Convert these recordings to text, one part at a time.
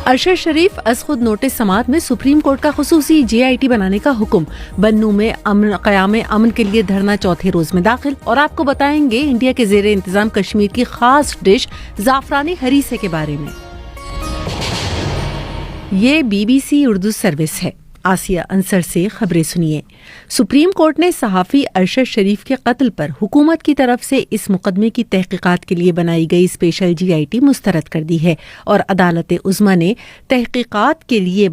ارشد شریف از خود نوٹس سماعت میں سپریم کورٹ کا خصوصی JIT بنانے کا حکم، بنوں میں قیام امن کے لیے دھرنا چوتھے روز میں داخل۔ اور آپ کو بتائیں گے انڈیا کے زیر انتظام کشمیر کی خاص ڈش زعفرانی ہریسے کے بارے میں۔ یہ BBC اردو سروس ہے۔ آسیہ انصر سے خبریں سنیے۔ سپریم کورٹ نے صحافی ارشد شریف کے قتل پر حکومت کی طرف سے اس مقدمے کی تحقیقات کے لیے بنائی گئی اسپیشل JIT مسترد کر دی ہے اور عدالت عظمیٰ نے تحقیقات کے لیے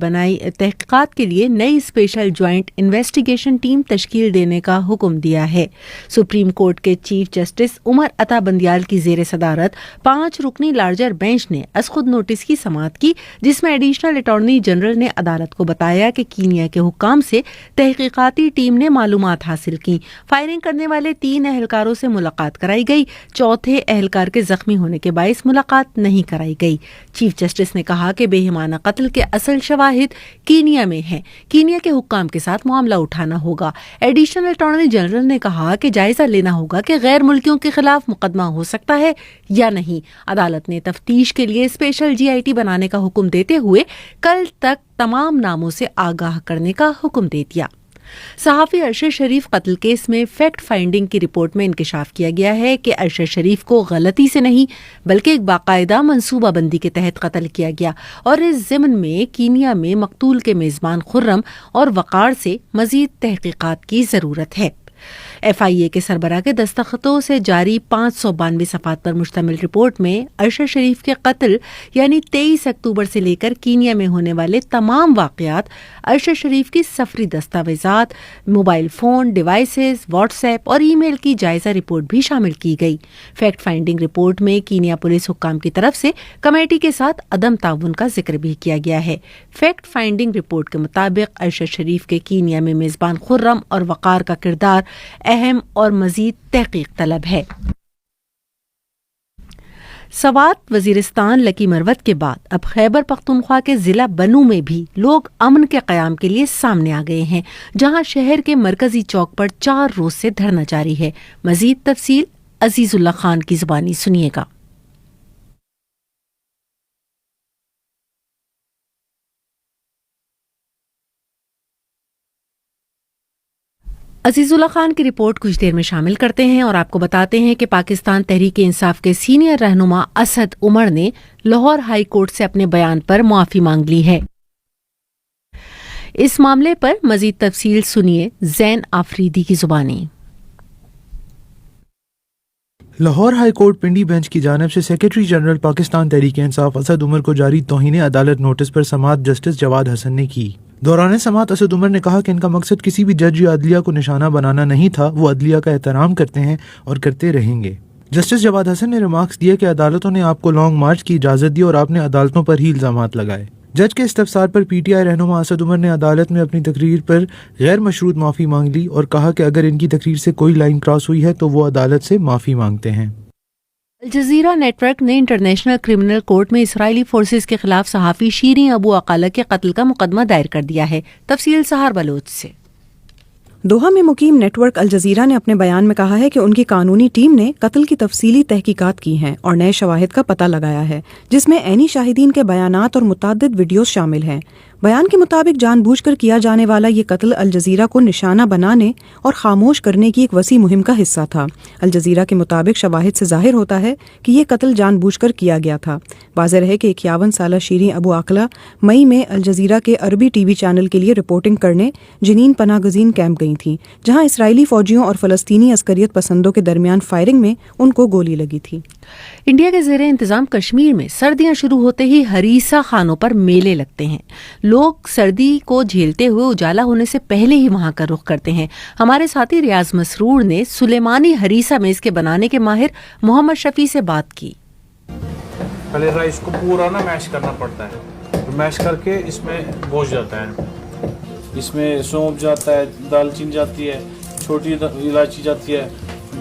نئی اسپیشل جوائنٹ انویسٹیگیشن ٹیم تشکیل دینے کا حکم دیا ہے۔ سپریم کورٹ کے چیف جسٹس عمر عطا بندیال کی زیر صدارت 5 رکنی لارجر بینچ نے از خود نوٹس کی سماعت کی، جس میں ایڈیشنل اٹارنی جنرل نے عدالت کو بتایا کہ کینیا کے حکام سے تحقیقاتی ٹیم نے معلومات حاصل کی، فائرنگ کرنے والے 3 اہلکاروں سے ملاقات کرائی گئی، چوتھے اہلکار کے زخمی ہونے کے باعث ملاقات نہیں کرائی گئی۔ چیف جسٹس نے کہا کہ بے ایمانہ قتل کے اصل شواہد کینیا میں ہیں، کینیا کے حکام کے ساتھ معاملہ اٹھانا ہوگا۔ ایڈیشنل اٹارنی جنرل نے کہا کہ جائزہ لینا ہوگا کہ غیر ملکیوں کے خلاف مقدمہ ہو سکتا ہے یا نہیں۔ عدالت نے تفتیش کے لیے اسپیشل JIT بنانے کا حکم دیتے ہوئے کل تک تمام ناموں سے آگاہ کرنے کا حکم دے دیا۔ صحافی ارشد شریف قتل کیس میں فیکٹ فائنڈنگ کی رپورٹ میں انکشاف کیا گیا ہے کہ ارشد شریف کو غلطی سے نہیں بلکہ ایک باقاعدہ منصوبہ بندی کے تحت قتل کیا گیا، اور اس ضمن میں کینیا میں مقتول کے میزبان خرم اور وقار سے مزید تحقیقات کی ضرورت ہے۔ FIA کے سربراہ کے دستخطوں سے جاری 592 صفحات پر مشتمل رپورٹ میں ارشد شریف کے قتل یعنی 23 اکتوبر سے لے کر کینیا میں ہونے والے تمام واقعات، ارشد شریف کی سفری دستاویزات، mobile phone devices, what's app اور ای میل کی جائزہ رپورٹ بھی شامل کی گئی۔ فیکٹ فائنڈنگ رپورٹ میں کینیا پولیس حکام کی طرف سے کمیٹی کے ساتھ عدم تعاون کا ذکر بھی کیا گیا ہے۔ فیکٹ فائنڈنگ رپورٹ کے مطابق ارشد شریف کے کینیا میں میزبان خرم اور وقار کا کردار اہم اور مزید تحقیق طلب ہے۔ سوات، وزیرستان، لکی مروت کے بعد اب خیبر پختونخوا کے ضلع بنوں میں بھی لوگ امن کے قیام کے لیے سامنے آ گئے ہیں، جہاں شہر کے مرکزی چوک پر 4 روز سے دھرنا جاری ہے۔ مزید تفصیل عزیز اللہ خان کی زبانی سنیے گا۔ عزیز اللہ خان کی رپورٹ کچھ دیر میں شامل کرتے ہیں اور آپ کو بتاتے ہیں کہ پاکستان تحریک انصاف کے سینئر رہنما اسد عمر نے لاہور ہائی کورٹ سے اپنے بیان پر معافی مانگ لی ہے۔ اس معاملے پر مزید تفصیل سنیے زین آفریدی کی زبانی۔ Lahore high court Pindi bench کی جانب سے سیکرٹری جنرل پاکستان تحریک انصاف اسد عمر کو جاری توہین عدالت نوٹس پر سماعت جسٹس جواد حسن نے کی۔ دوران سماعت اسد عمر نے کہا کہ ان کا مقصد کسی بھی جج یا عدلیہ کو نشانہ بنانا نہیں تھا، وہ عدلیہ کا احترام کرتے ہیں اور کرتے رہیں گے۔ جسٹس جواد حسن نے ریمارکس دیے کہ عدالتوں نے آپ کو لانگ مارچ کی اجازت دی اور آپ نے عدالتوں پر ہی الزامات لگائے۔ جج کے استفسار پر PTI رہنما اسد عمر نے عدالت میں اپنی تقریر پر غیر مشروط معافی مانگ لی اور کہا کہ اگر ان کی تقریر سے کوئی لائن کراس ہوئی ہے تو وہ عدالت سے معافی مانگتے ہیں۔ الجزیرہ نیٹ ورک نے انٹرنیشنل کرمنل کورٹ میں اسرائیلی فورسز کے خلاف صحافی شیریں ابو عقالہ کے قتل کا مقدمہ دائر کر دیا ہے۔ تفصیل سہار بلوچ سے۔ دوحہ میں مقیم نیٹ ورک الجزیرہ نے اپنے بیان میں کہا ہے کہ ان کی قانونی ٹیم نے قتل کی تفصیلی تحقیقات کی ہیں اور نئے شواہد کا پتہ لگایا ہے، جس میں عینی شاہدین کے بیانات اور متعدد ویڈیوز شامل ہیں۔ بیان کے مطابق جان بوجھ کر کیا جانے والا یہ قتل الجزیرہ کو نشانہ بنانے اور خاموش کرنے کی ایک وسیع مہم کا حصہ تھا۔ الجزیرہ کے مطابق شواہد سے ظاہر ہوتا ہے کہ یہ قتل جان بوجھ کر کیا گیا تھا۔ واضح ہے کہ 51 سالہ شیریں ابو عقلہ مئی میں الجزیرہ کے عربی TV چینل کے لیے رپورٹنگ کرنے جنین پناہ گزین کیمپ گئی تھیں، جہاں اسرائیلی فوجیوں اور فلسطینی عسکریت پسندوں کے درمیان فائرنگ میں ان کو گولی لگی تھی۔ انڈیا کے زیر انتظام کشمیر میں سردیاں شروع ہوتے ہی ہریسہ خانوں پر میلے لگتے ہیں۔ لوگ سردی کو جھیلتے ہوئے اجالا ہونے سے پہلے ہی وہاں کا رخ کرتے ہیں۔ ہمارے ساتھی ریاض مسرور نے سلیمانی ہریسہ میں اس کے بنانے کے ماہر محمد شفیع سے بات کی۔ پہلے رائس کو پورا میش کرنا پڑتا ہے، میش کر کے اس میں گوشت جاتا ہے، اس میں سونپ جاتا ہے، دال چین جاتی ہے، چھوٹی الائچی جاتی ہے،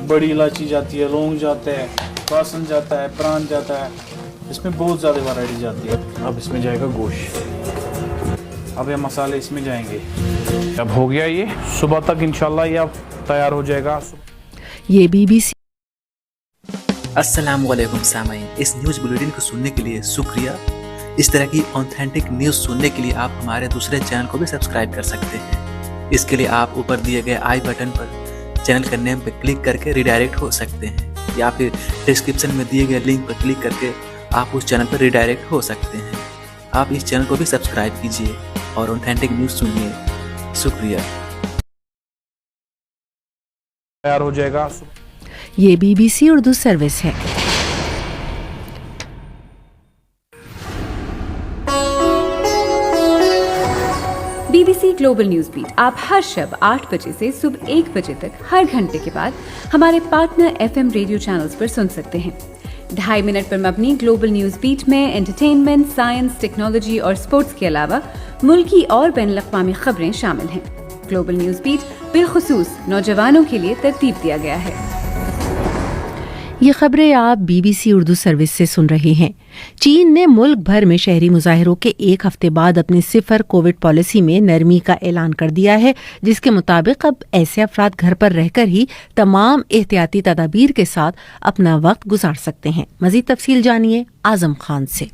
بڑی الائچی جاتی ہے، لونگ جاتا ہے، پاسن جاتا ہے، پران جاتا ہے، اس میں بہت زیادہ ورائٹی جاتی ہے۔ اب اس میں جائے گا گوشت، اب یہ مسالے اس میں جائیں گے۔ اب ہو گیا، یہ صبح تک انشاءاللہ یہ اب تیار ہو جائے گا۔ یہ BBC۔ السلام علیکم سامعین، اس نیوز بلیٹن کو سننے کے لیے شکریہ۔ اس طرح کی آتھینٹک نیوز سننے کے لیے آپ ہمارے دوسرے چینل کو بھی سبسکرائب کر سکتے ہیں۔ اس کے لیے آپ اوپر دیے گئے آئی بٹن پر چینل کا نیم پہ کلک کر کے ریڈائریکٹ ہو سکتے ہیں، یا پھر ڈسکرپشن میں دیے گئے لنک پر کلک کر کے آپ اس چینل پر ریڈائریکٹ ہو سکتے ہیں۔ آپ اس چینل کو بھی سبسکرائب کیجیے اور آتھینٹک نیوز سنیے۔ شکریہ۔ تیار ہو جائے گا۔ یہ BBC اردو سروس ہے۔ BBC گلوبل نیوز بیٹ آپ ہر شب 8 بجے سے صبح 1 بجے تک ہر گھنٹے کے بعد ہمارے پارٹنر FM ریڈیو چینلز پر سن سکتے ہیں۔ 2.5 منٹ پر مبنی گلوبل نیوز بیٹ میں انٹرٹینمنٹ، سائنس، ٹیکنالوجی اور سپورٹس کے علاوہ ملکی اور بین الاقوامی خبریں شامل ہیں۔ گلوبل نیوز بیٹ بالخصوص نوجوانوں کے لیے ترتیب دیا گیا ہے۔ یہ خبریں آپ BBC اردو سروس سے سن رہے ہیں۔ چین نے ملک بھر میں شہری مظاہروں کے ایک ہفتے بعد اپنی صفر کووڈ پالیسی میں نرمی کا اعلان کر دیا ہے، جس کے مطابق اب ایسے افراد گھر پر رہ کر ہی تمام احتیاطی تدابیر کے ساتھ اپنا وقت گزار سکتے ہیں۔ مزید تفصیل جانیے اعظم خان سے۔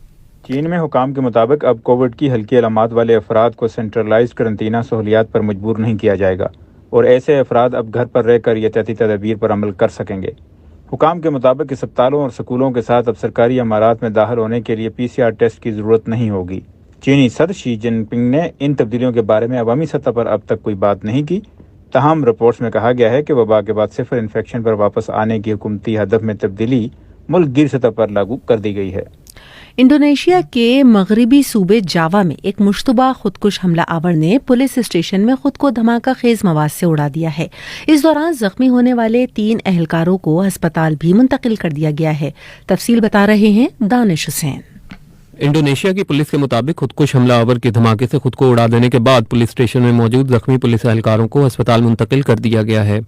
چین میں حکام کے مطابق اب کووڈ کی ہلکی علامات والے افراد کو سینٹرلائزڈ قرنطینہ سہولیات پر مجبور نہیں کیا جائے گا، اور ایسے افراد اب گھر پر رہ کر احتیاطی تدابیر پر عمل کر سکیں گے۔ حکام کے مطابق اسپتالوں اور سکولوں کے ساتھ اب سرکاری عمارات میں داخل ہونے کے لیے PCR ٹیسٹ کی ضرورت نہیں ہوگی۔ چینی صدر شی جن پنگ نے ان تبدیلیوں کے بارے میں عوامی سطح پر اب تک کوئی بات نہیں کی، تاہم رپورٹس میں کہا گیا ہے کہ وبا کے بعد صفر انفیکشن پر واپس آنے کی حکومتی ہدف میں تبدیلی ملک گیر سطح پر لاگو کر دی گئی ہے۔ انڈونیشیا کے مغربی صوبے جاوا میں ایک مشتبہ خودکش حملہ آور نے پولیس اسٹیشن میں خود کو دھماکہ خیز مواد سے اڑا دیا ہے۔ اس دوران زخمی ہونے والے 3 اہلکاروں کو ہسپتال بھی منتقل کر دیا گیا ہے۔ تفصیل بتا رہے ہیں دانش حسین۔ انڈونیشیا کی پولیس کے مطابق خودکش حملہ آور کے دھماکے سے خود کو اڑا دینے کے بعد پولیس اسٹیشن میں موجود زخمی پولیس اہلکاروں کو ہسپتال منتقل کر دیا گیا ہے۔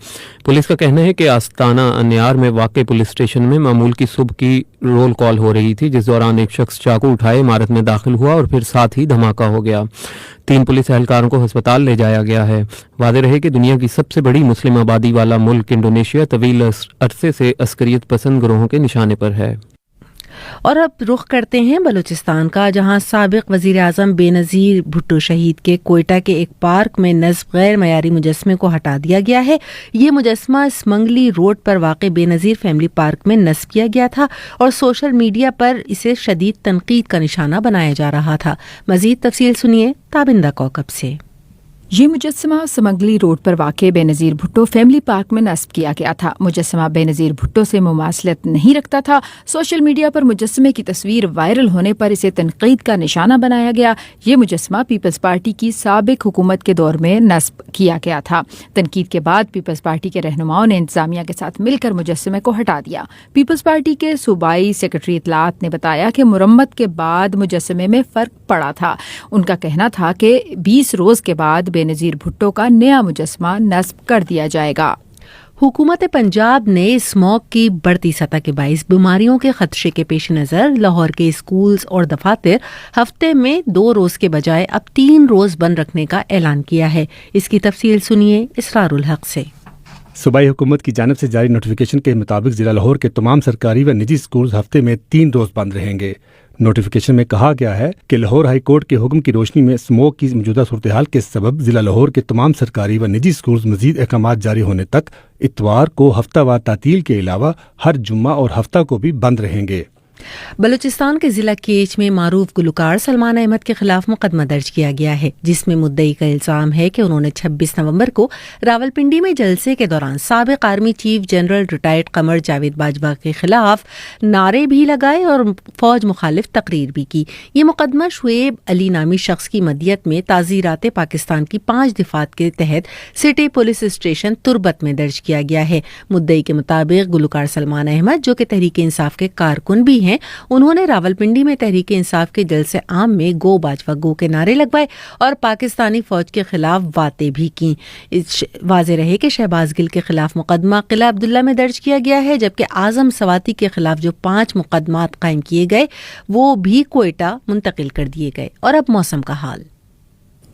پولیس کا کہنا ہے کہ آستانہ انیار میں واقع پولیس اسٹیشن میں معمول کی صبح کی رول کال ہو رہی تھی، جس دوران ایک شخص چاقو اٹھائے عمارت میں داخل ہوا اور پھر ساتھ ہی دھماکہ ہو گیا۔ 3 پولیس اہلکاروں کو ہسپتال لے جایا گیا ہے۔ واضح رہے کہ دنیا کی سب سے بڑی مسلم آبادی والا ملک انڈونیشیا طویل عرصے سے عسکریت پسند گروہوں کے نشانے پر ہے۔ اور اب رخ کرتے ہیں بلوچستان کا، جہاں سابق وزیر اعظم بے نظیر بھٹو شہید کے کوئٹہ کے ایک پارک میں نصب غیر معیاری مجسمے کو ہٹا دیا گیا ہے۔ یہ مجسمہ سمنگلی روڈ پر واقع بے نظیر فیملی پارک میں نصب کیا گیا تھا اور سوشل میڈیا پر اسے شدید تنقید کا نشانہ بنایا جا رہا تھا۔ مزید تفصیل سنیے تابندہ کوکب سے۔ یہ مجسمہ سمنگلی روڈ پر واقع بے نظیر بھٹو فیملی پارک میں نصب کیا گیا تھا۔ مجسمہ بے نظیر بھٹو سے مماثلت نہیں رکھتا تھا۔ سوشل میڈیا پر مجسمے کی تصویر وائرل ہونے پر اسے تنقید کا نشانہ بنایا گیا۔ یہ مجسمہ پیپلز پارٹی کی سابق حکومت کے دور میں نصب کیا گیا تھا۔ تنقید کے بعد پیپلز پارٹی کے رہنماؤں نے انتظامیہ کے ساتھ مل کر مجسمے کو ہٹا دیا۔ پیپلز پارٹی کے صوبائی سیکرٹری اطلاعات نے بتایا کہ مرمت کے بعد مجسمے میں فرق پڑا تھا۔ ان کا کہنا تھا کہ 20 روز کے بعد بے نظیر بھٹو کا نیا مجسمہ نصب کر دیا جائے گا۔ حکومت پنجاب نے اسموگ کی بڑھتی سطح کے باعث بیماریوں کے خدشے کے پیش نظر لاہور کے اسکولز اور دفاتر ہفتے میں 2 روز کے بجائے اب 3 روز بند رکھنے کا اعلان کیا ہے۔ اس کی تفصیل سنیے اسرار الحق سے۔ صوبائی حکومت کی جانب سے جاری نوٹیفیکیشن کے مطابق ضلع لاہور کے تمام سرکاری و نجی اسکولز ہفتے میں 3 روز بند رہیں گے۔ نوٹیفیکیشن میں کہا گیا ہے کہ لاہور ہائی کورٹ کے حکم کی روشنی میں اسموگ کی موجودہ صورتحال کے سبب ضلع لاہور کے تمام سرکاری و نجی اسکولز مزید احکامات جاری ہونے تک اتوار کو ہفتہ وار تعطیل کے علاوہ ہر جمعہ اور ہفتہ کو بھی بند رہیں گے۔ بلوچستان کے ضلع کیچ میں معروف گلوکار سلمان احمد کے خلاف مقدمہ درج کیا گیا ہے، جس میں مدعی کا الزام ہے کہ انہوں نے 26 نومبر کو راولپنڈی میں جلسے کے دوران سابق army chief general retired Qamar Javed Bajwa کے خلاف نعرے بھی لگائے اور فوج مخالف تقریر بھی کی۔ یہ مقدمہ شعیب علی نامی شخص کی مدیت میں تعزیرات پاکستان کی 5 دفعات کے تحت سٹی پولیس اسٹیشن تربت میں درج کیا گیا ہے۔ مدعی کے مطابق گلوکار سلمان احمد، جو کہ تحریک انصاف کے کارکن بھی ہیں، انہوں نے راولپنڈی میں تحریک انصاف کے جلسے عام میں گو باجوہ گو کے نعرے لگوائے اور پاکستانی فوج کے خلاف باتیں بھی کی۔ واضح رہے کہ شہباز گل کے خلاف مقدمہ قلعہ عبداللہ میں درج کیا گیا ہے، جبکہ اعظم سواتی کے خلاف جو 5 مقدمات قائم کیے گئے وہ بھی کوئٹہ منتقل کر دیے گئے۔ اور اب موسم کا حال۔